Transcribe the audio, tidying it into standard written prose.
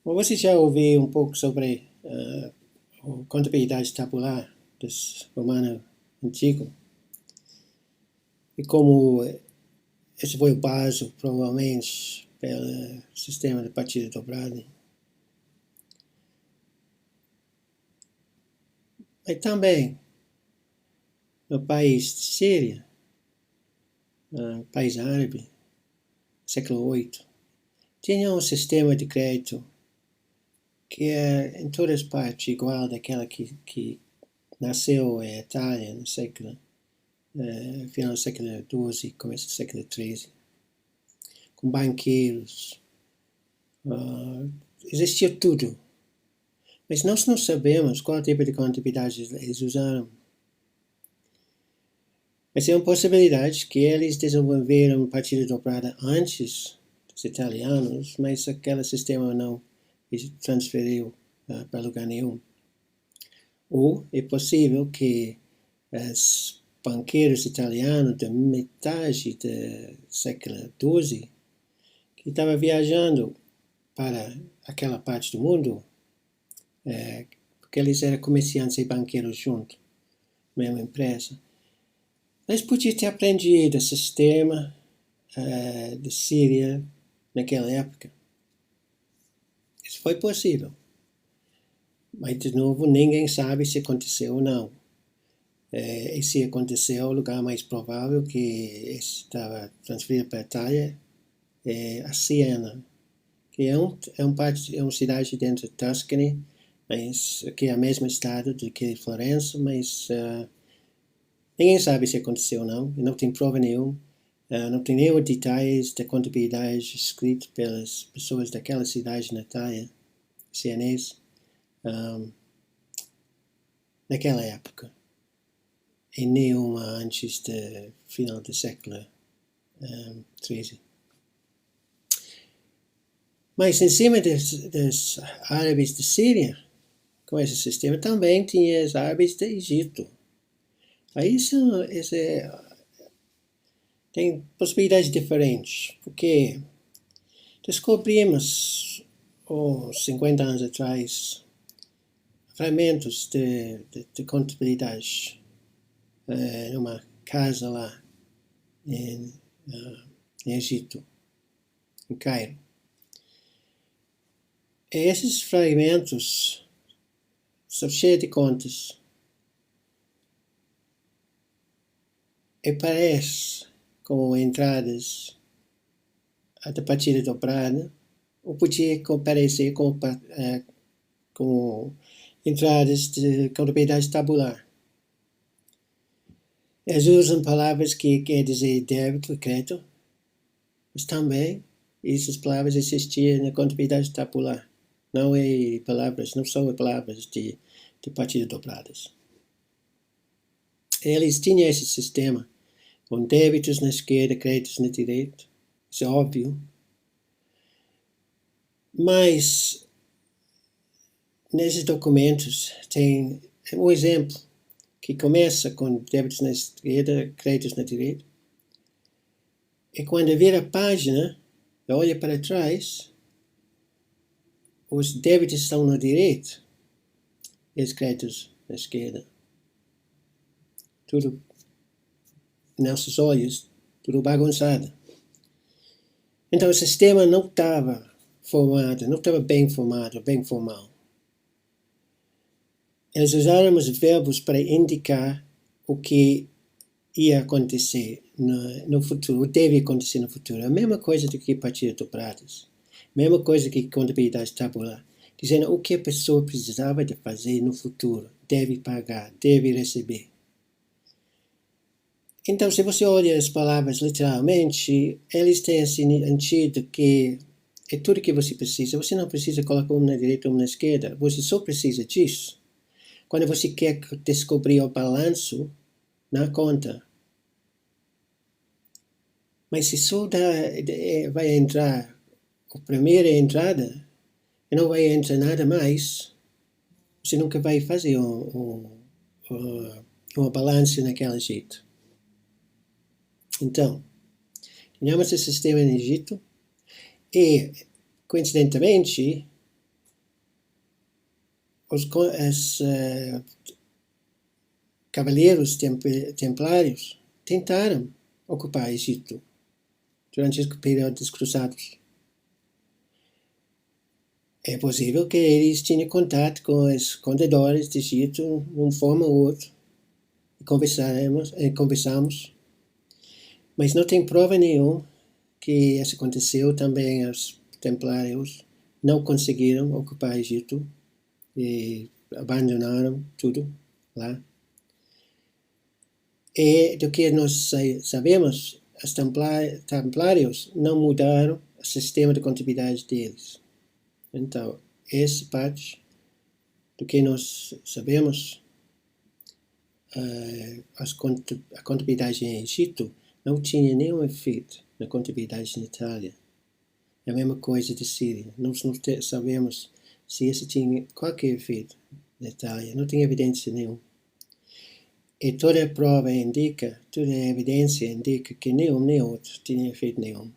Você já ouviu um pouco sobre a contabilidade tabular dos romanos antigos e como esse foi o base, provavelmente, pelo sistema de partida dobrada. Mas também, no país de Síria, país árabe, século VIII, tinha um sistema de crédito que é em todas as partes igual daquela que nasceu em Itália no século, final do século XII, começo do século XIII, com banqueiros, existia tudo. Mas nós não sabemos qual tipo de contabilidade eles usaram. Mas é uma possibilidade que eles desenvolveram partida dobrada antes dos italianos, mas aquele sistema não transferiu para lugar nenhum. Ou é possível que os banqueiros italianos da metade do século XII, que estavam viajando para aquela parte do mundo, porque eles eram comerciantes e banqueiros juntos, mesma empresa, eles podiam ter aprendido o sistema de Síria naquela época. Isso foi possível. Mas, de novo, ninguém sabe se aconteceu ou não. E se aconteceu, o lugar mais provável que estava transferido para a Itália é a Siena, que é uma cidade dentro de Tuscany, mas que é o mesmo estado do que Florença, mas ninguém sabe se aconteceu ou não, não tem prova nenhuma, não tem nenhum detalhes da contabilidade escrito pelas pessoas daquela cidade na Itália, sienese, naquela época, e nenhuma antes do final do século XIII. Mas em cima dos árabes de Síria, com esse sistema, também tinha os árabes do Egito. Aí tem possibilidades diferentes, porque descobrimos, 50 anos atrás, fragmentos de contabilidade numa casa lá em Egito, em Cairo. E esses fragmentos são cheios de contas. E parece como entradas da partida dobrada, ou podia parecer como entradas de contabilidade tabular. Eles usam palavras que quer dizer débito e crédito, mas também essas palavras existiam na contabilidade tabular. Não são palavras de partida dobradas. Eles tinham esse sistema com débitos na esquerda, créditos na direita, isso é óbvio. Mas nesses documentos tem um exemplo que começa com débitos na esquerda, créditos na direita. E quando vira a página, olha para trás, os débitos estão na direita e os créditos na esquerda. Tudo, nossos olhos, tudo bagunçado. Então o sistema não estava formado, não estava bem formado, bem formal. Eles usaram os verbos para indicar o que ia acontecer no futuro, o deve acontecer no futuro. A mesma coisa do que partidas dobradas. Mesma coisa que contabilidade tabular. Dizendo o que a pessoa precisava de fazer no futuro. Deve pagar, deve receber. Então, se você olha as palavras literalmente, eles têm esse sentido que é tudo que você precisa. Você não precisa colocar uma na direita ou uma na esquerda. Você só precisa disso quando você quer descobrir o balanço na conta. Mas se só vai entrar a primeira entrada e não vai entrar nada mais, você nunca vai fazer uma balança naquele jeito. Então, tínhamos esse sistema no Egito e, coincidentemente, os cavaleiros templários tentaram ocupar Egito durante o período dos cruzados. É possível que eles tinham contato com os contadores de Egito de uma forma ou outra. Conversamos, mas não tem prova nenhuma que isso aconteceu. Também os templários não conseguiram ocupar Egito e abandonaram tudo lá. E do que nós sabemos, os templários não mudaram o sistema de contabilidade deles. Então, essa parte do que nós sabemos, a contabilidade em Egito não tinha nenhum efeito na contabilidade na Itália. É a mesma coisa de Síria. Nós não sabemos se isso tinha qualquer efeito na Itália. Não tem evidência nenhuma. E toda a prova indica, toda a evidência indica que nenhum nem outro tinha efeito nenhum.